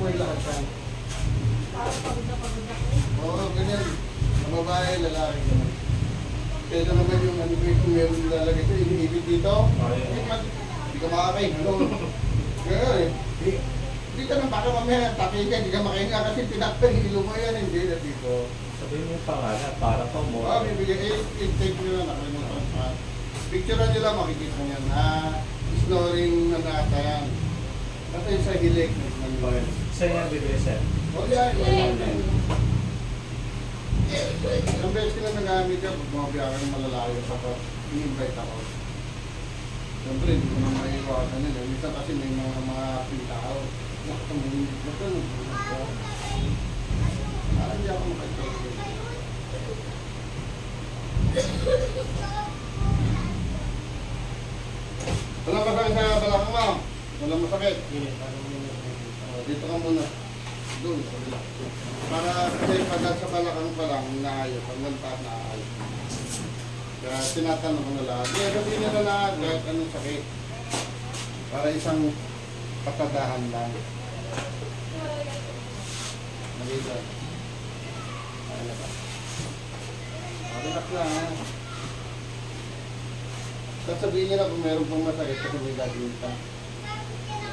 yung lahat yan. Parang pagod ako. Oo, ganyan. Sa babae, lalaki naman. Kaya naman yung ano ko kung meron nilalagay sa inibig dito. Hindi ka makakain. Ano? Kaya eh. Hindi ka nang baka mamaya takin ka, hindi ka makahinga kasi tinakpan yung ilo mo yan. Hindi na dito. Sabihin mo yung pangalan, para pa mo. Oo, bibigyan. I-take nyo na nakalimutan pa. Picture nila makikita niya na snoring na nata yan. Kasi sa hilik. Saan yan bibili, sir? O yan. Ilang beses ka na nagamit yan, pag mabiyakan ng malalayo sa pa, in-invite ako. Siyempre, hindi ko naman maiiwasan nila. Minsan kasi may mga pintao. Nakatamulin dito ka, parang hindi ako makatawag. Walang masakit sa balakang mo. Walang masakit. Dito ka muna. Doon, sa bila. Para kasi pag sa balakang pa lang, naayos. Hanggang taas naayos. Kaya tinatanong ko na lahat. Kaya sabihin nila na lahat anong sakit. Para isang patadahan lang. Nalita. Ay na ba? Relax lang ha. Sasabihin nila kung meron pong masakit kasi may gagawin pa.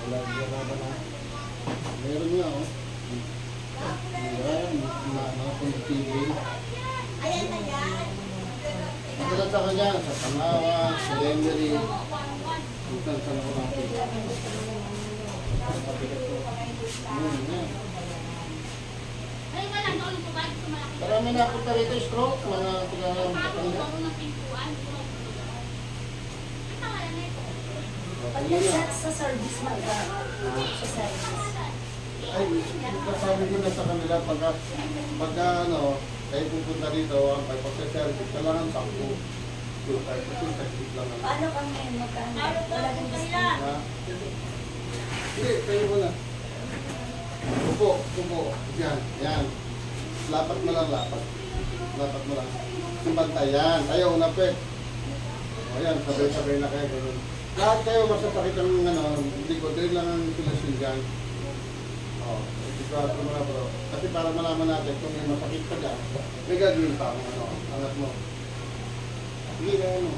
Wala ba na? Meron nga oh. Ayan, kung tigil. Ayan na yan. Madalas sa kanya, sa Tanawa, sa Lemery. Kung saan ako natin. Ay, wala na ulit ba? Marami na ako rito stroke, mga pagkakaroon. Pag sa service magka sa service. Ay, sabi ko na sa kanila, pagka ano, kayo pupunta dito, pag pagsa-service, kailangan sakto. Kasi sakit lang naman. Paano kami magkano? Wala kang discount. Hindi, kayo muna. Upo. Yan, yan. Lapat mo lang, lapat. Lapat mo lang. Simbantay, yan. Tayo, unapit. O yan, sabay-sabay na kayo. Ganun. Lahat kayo masasakit ang ano, hindi ko, dahil lang ang insulasyon dyan. O, itigwato mo na bro. Kasi para malaman natin kung may masakit ka dyan, may gagawin pa ang ano, angat mo. Sige na ano.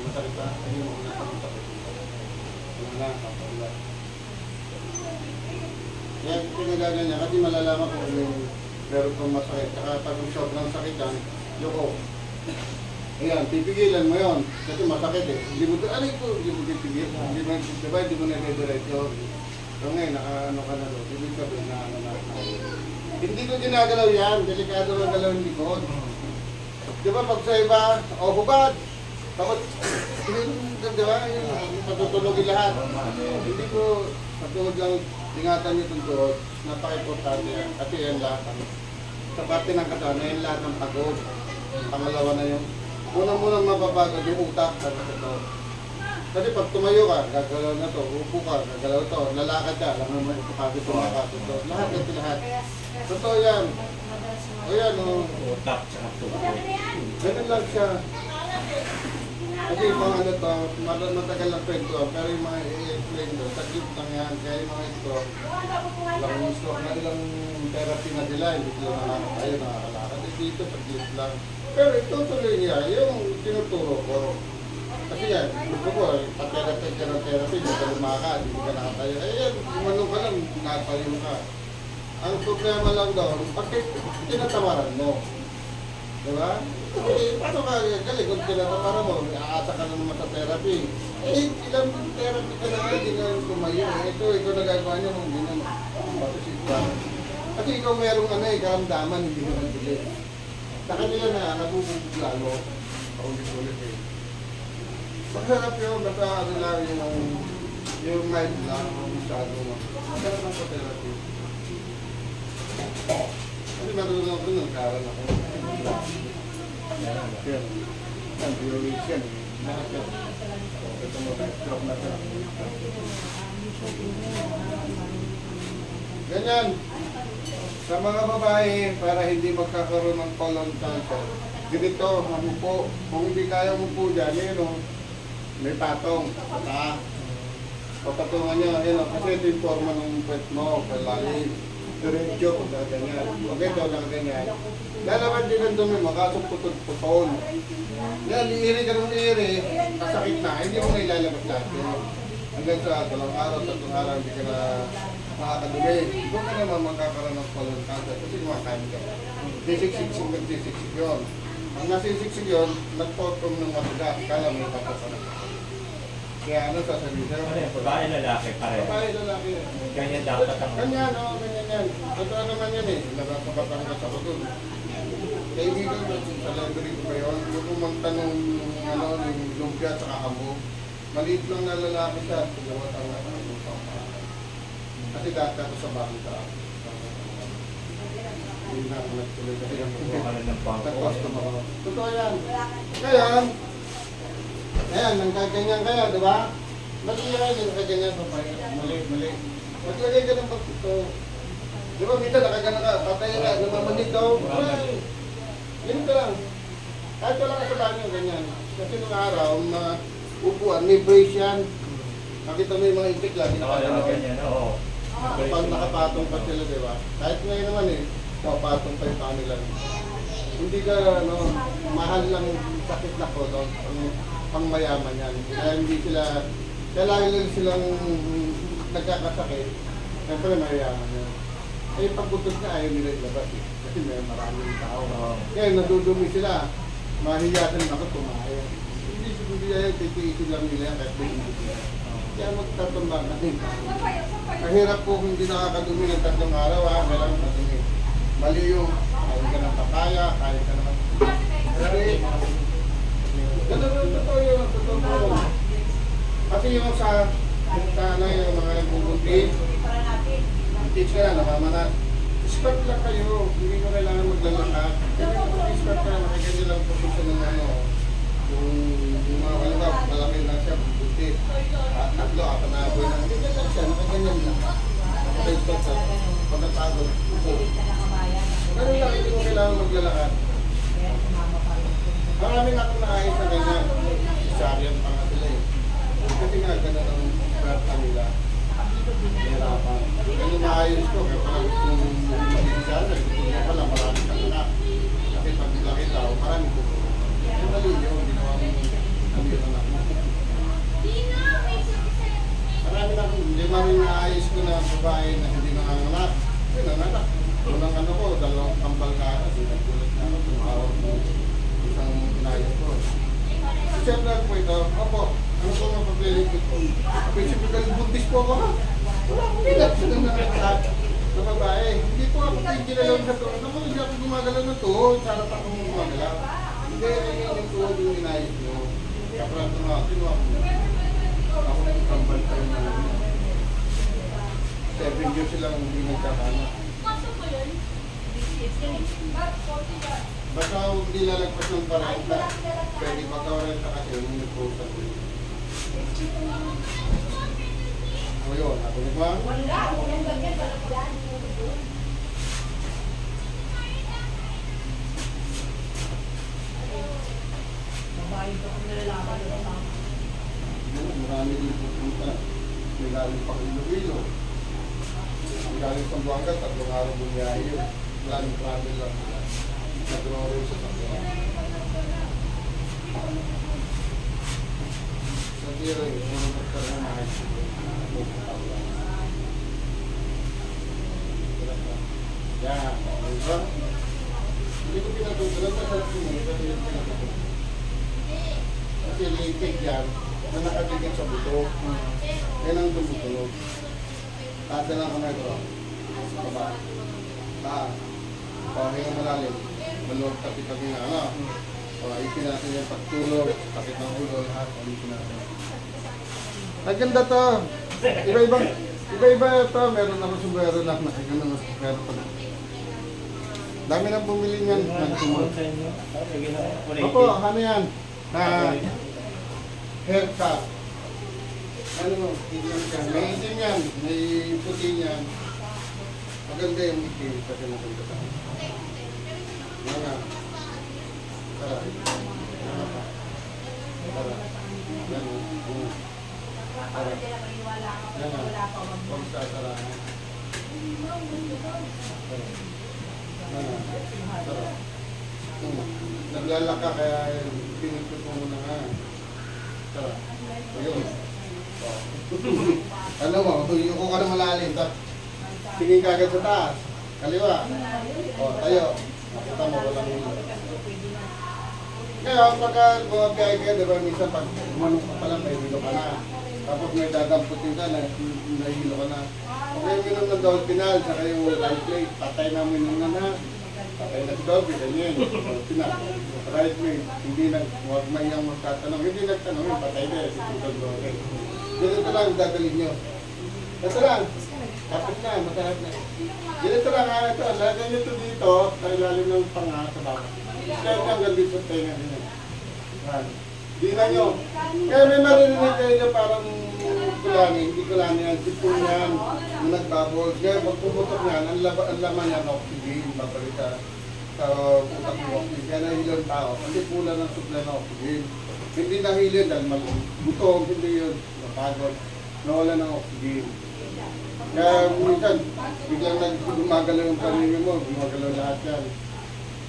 Masakit ka, hindi mo na ang sakit. Ano na, kapag kaya pinagagan niya kasi malalaman ko kung meron pong masakit. Saka pag sobrang sakit yan, yoko. Ayan, pipigilan mo yun. Kasi masakit eh. Hindi mo pipigil. Hindi mo nagdidiretso. So ngayon, naka-ano ka na doon. Ibig sabihin na ano na. Hindi ko ginagalaw yan. Delikado ang galaw ng likod. Di ba pag sa iba, hubad. Tapos, di ba, matutulogin lahat. Hindi ko, patulog lang, ingatan niyo itong tuhod. Napaka-importante yan. Kasi yan lahat. Sa parte ng katawan, yan lahat ng pagod. Pangalawa na yung unang mapapagod yung utak. Kasi pag tumayo ka, gagalaw na to, upo ka, gagalaw to, lalakad ka, alam mo naman, ipapagod to, mapagod to. Lahat ito lahat. Totoo yan. O yan, o. Utak, tsaka tuhod. Ganun lang siya. Kasi yung mga ano to, matagal lang kwento, pero yung mga i-explain to, saglit lang yan. Kaya yung mga stroke, lang stroke na ilang therapy na sila, hindi sila nakakatayo, nakakalakad. Dito, saglit lang. Pero itutuloy niya yung tinuturo ko. Kasi yan, gusto ko, pa-therapy ka ng therapy, hindi ka lumakad, hindi ka nakatayo. Eh yan, umanong ka lang, natayo ka. Ang problema lang daw, pag tinatawaran mo. Diba? Eh, paano ka galing kung tinatawaran mo, aasa ka naman sa therapy. Eh, ilang therapy ka na hindi ka tumayo. Ito, ikaw nagagawa niyo kung hindi naman. Kasi ikaw merong ano eh, karamdaman, hindi naman bilis. Sa kanila na, nabububog lalo. Paulit-ulit eh. Masarap yun, basta ano lang yung mind lang, yung masyado mo. Masarap ang therapy. Kasi marunong ako nun, karal ako. Yan. Yan, biology yan. Lahat yan. Ito mo, stroke na siya. Ganyan. Sa mga babae, para hindi magkakaroon ng colon cancer, ganito, hamupo. Kung hindi kaya mo po dyan, yun o, may patong. Pata. papatungan niya, ayun, kasi ito yung forma ng puwet mo, kalalim. Diretso, kung ganyan. Pag ito, ganyan. Lalaman din ang dumi mo, kaso putol. Yan, liiri ka ng liiri, kasakit na, hindi mo na ilalabas lahat. Hanggang sa 2 araw, 3 araw, hindi ka na makakadumi. Doon ka naman magkakaroon ng colon cancer kasi kumakain ka. Sisiksik yun. Ang nasisiksik yun, nagpotong ng matigas, kala may papasanak. Kaya ano sasabihin sa'yo? Ano yan? Babae, lalaki, pareho. Babae, lalaki. Ganyan dapat ang... Ganyan, oo, ganyan yan. Totoo naman yan eh. Nagpapatangas ako dun. Kaibigan ko, celebrity pa yun. Kung magtanong ano, yung lumpia at saka hamo. Maliit lang na lalaki siya. Gawat ang kasi dati ako sa bangka. Hindi na ako nagtuloy kasi yung nag-customer ako. Totoo yan. Ngayon, nangkaganyan kayo, di ba? Mali yan, nangkaganyan pa pa yan. Mali. Maglagay ka ng pagpito. Di ba, minsan nakagana ka, patay ka, namamanig daw. Yun ka lang. Kahit wala ka sa banyo, ganyan. Kasi nung araw, upuan, may brace yan. Nakita mo yung mga intik lagi ganyan, oo. Pag nakapatong pa sila, di ba? Kahit ngayon naman nakapatong pa yung kanila. Hindi ka, mahal lang sakit na ko, pang mayaman yan. Kaya hindi sila, kaya lagi lang silang nagkakasakit. Siyempre mayaman yan. Eh, pagbutos na ayaw nila ilabas eh. Kasi may maraming tao. Kaya nadudumi sila. Mahiyasan ako tumaya. Hindi ayaw, titiisin lang nila yan kahit may hindi sila. Kaya magtatumbang natin. Ang hirap po kung hindi nakakadumi ng 3 araw, kailangan madumi. Mali yung, kain ka ng papaya, kain ka ng... Ganun, totoo yun. Kasi yung sa yung mga nagbubuntis, teach ka na, namamanat. Start lang kayo, hindi mo kailangan maglalakad. Start ka na, makikita lang posisyon ng yung mga kalabab, malaki lang siya, buntis. 3, 4 na buwan na. Ganyan lang siya, nakaganyan lang. Start ka, pagkatagod. Ganun lang, hindi mo kailangan maglalakad. Marami na akong naayos na ganyan. Cesarean pa nga sila eh. Kasi nga, ganun ang start nila. Hirapan. Ganun maayos ko, kaya parang kung magiging sana, kung pala marami ka na. Kasi pag laki tao, marami ko. Yung mali yun, ginawa mo yung anak mo. Marami na akong, hindi maraming naayos ko na babae na hindi nanganganak. Hindi nanganak. Unang ano ko, 2 kambal ka kasi nagkulat na ako, tumawag mo isang inayos ko. Siyempre po ito, opo, ano po mga pag-liligit ko? Principal buntis po ako ha? Wala akong pinapsin ng nakakasat na babae. Hindi po ako ginalaw sa tuhod. Ako hindi ako gumagalaw ng tuhod, sarap ako gumagalaw. Hindi, ayun yung tuhod yung inayos nyo. Kaya parang tumawa, kinuha ko. Ako yung kambal tayo na lang. 7 years silang hindi nagkakana. Basta hindi lalagpas ng 40, pwede magka-40 kasi yung nag-postal. O yun, ako ba? Marami din pupunta. May galing pang Iloilo. May galing pang Buanga, 3 araw bumiyahe yun. Maraming travel lang. Nag-roll sa sakyan. Sa tiro yun, yung magkaroon na high school. Yan. Hindi ko pinatutulan na sa tingin. Kasi litig yan na nakadikit sa buto. Yan ang tumutulog. Tasa lang kamay ko. Baba. Taas. Pahinga malalim. Maluwag tapit-tapit na ano. Isin natin yung pagtulog, tapit ng ulo, lahat. Isin natin. Naganda to. Iba-iba ito. Meron naman sumero na. Meron naman sumero pa na. Dami nang bumili niyan. Opo, ano yan? Haircut. Ano, tignan siya. May itim yan. May puti yan. Maganda yung itim kasi maganda tayo. Mga. Tara. Tara. Tara. Yan na. Huwag sasarahan. Sarap. Naglalaka kaya pinipit mo muna nga. Sarap. Ayun. Ano mo, yung ka na malalim. Tingin ka agad sa taas. Kaliwa. Tayo. Kita mo walang hilo. Kaya pagka bumabiyay ka, diba, minsan pag umanok ka pala, may hilo ka na. Tapos may dadamputin ka, nahihilo ka na. Okay, minom ng Dolphinal, saka yung light plate, patay na minom na. Patay na si Dolphy, ganyan. Dolphinal. Right plate, hindi huwag mayang magtatanong. Hindi nagtanong, patay na, si Tutol Dolphy. Ganito lang, dadalhin nyo. Ito lang. Tapos na, masarap na. Ganito lang nga ito. Lagyan nyo ito dito, sa ilalim ng panga sa bawah. Kaya hanggang dito sa tenga nyo. Di na nyo. Kaya may marinig kayo na parang kulani, hindi kulani yan. Sipon yan, na nagbubbles. Kaya pag pumutok yan, ang laman yan, oxygen, babalik sa utak ng oxygen. Kaya nahilo ang tao. Kasi pula ng supply ng oxygen. Hindi nahilo dahil gutom, hindi yun. Napagod. Nawala ng oxygen. Kaya minsan, biglang gumagalaw yung paningin mo, gumagalaw lahat yan.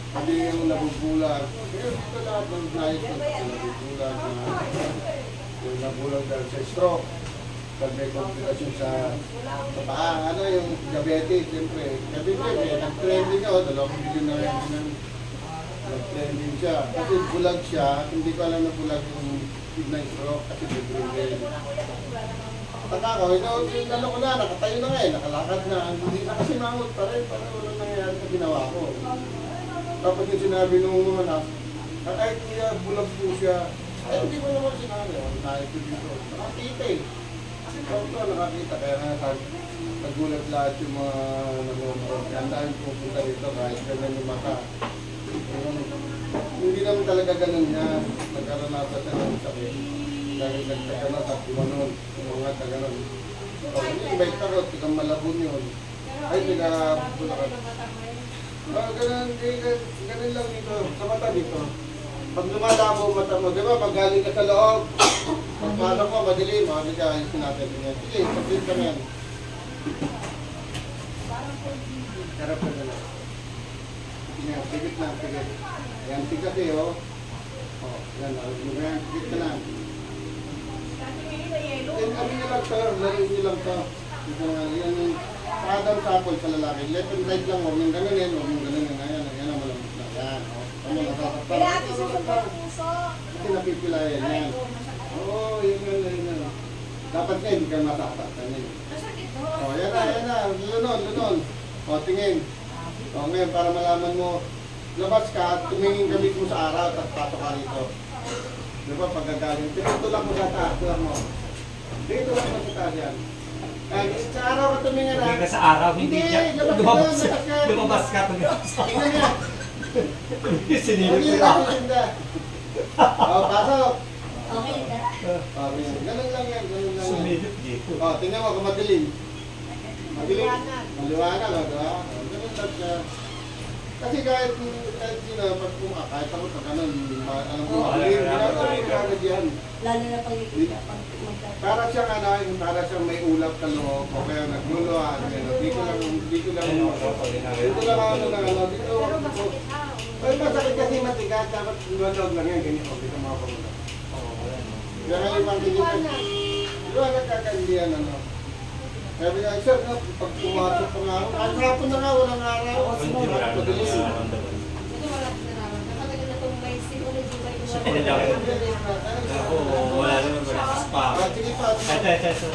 Hindi yung nabubulag. Kaya ito lahat ng night, nabubulag, yung nabulag dahil sa stroke. Pag may komplikasyon sa paa, ano yung diabetes, siyempre. Kasi siyempre, nag-trending ako, 2 billion na rin nag-trending siya. Kasi bulag siya, hindi ko alam na bulag yung kidney stroke kasi debriefing. Taka ko, nalo ko na, nakatayo na nga nakalakad na, hindi na kasi mangot pa rin, parang walang nangyayari sa ginawa ko. Tapos yung sinabi nung mga anak, ay kuya, bulag po siya. Ay hindi mo naman sinabi, nakita dito. Nakakita eh. Kasi ito, nakakita, kaya nga nagulat lahat yung mga nanonood. Kaya ang dahil pupunta dito kahit ganyan yung mata. Hindi naman talaga ganun niya, nagkaranasa siya ng sakit. Dahil nagkakaroon at kumanon, yung mga taganon. Yung may takot, ikang malabon yun. Ay, pinabulakan. Ganun lang dito, sa mata dito. Pag lumalabo mata mo, di ba, pag galing ka sa loob, pag paano ko, madilim, ayusin natin. Sige, sabihin ka yan. Sarap ka na lang. Pigit lang, pigit. Ayan, pigit eh, oh. Yan, pigit ka lang. Ano nyo lang sir, laro nyo lang to. Yan yung Adam Sapol sa lalaki. Left and right lang, huwag yung gano'n huwag yung gano'n. Ayan, ayan ang malamit lang. Yan, o. Tama, nasasaktan. Kasi napipilayan yan. Oo, yun. Dapat nga, hindi ka masasaktan yan. O, yan na. Lunon. O, tingin. O, ngayon, para malaman mo, labas ka, tumingin ka mismo sa araw, tapos patok ka rito. Diba, pagkagaling. Tinutulak mo sa taas, tulak mo. Dito lang mo sa taas yan. Sa araw ka tumingin na. Hindi ka sa araw, hindi siya. Lumabas ka. Tingnan niya. Sinilip ko lang. Pasok. Okay ka? Ganun lang yan. Sumilip dito. Tingnan mo kung madilim. Maliwanag, diba? Ganun lang siya. Kasi kahit kahit ako sa kanon, alam mo, agad yan. Lalo na pag Para siyang may ulap sa loob, o kaya nagluluhan, dito lang ay masakit kasi matigas, dapat luwag lang yan, ganito, dito mga pamula. Kaya nga ibang ganyan, luwag nagkakandihan, Sabi nga, sir, pag pumasok pa nga ako, kahit hapon na nga, walang araw. Hindi mo lang Padalis. Oo, wala naman malakas pa. Sige pa. Ito.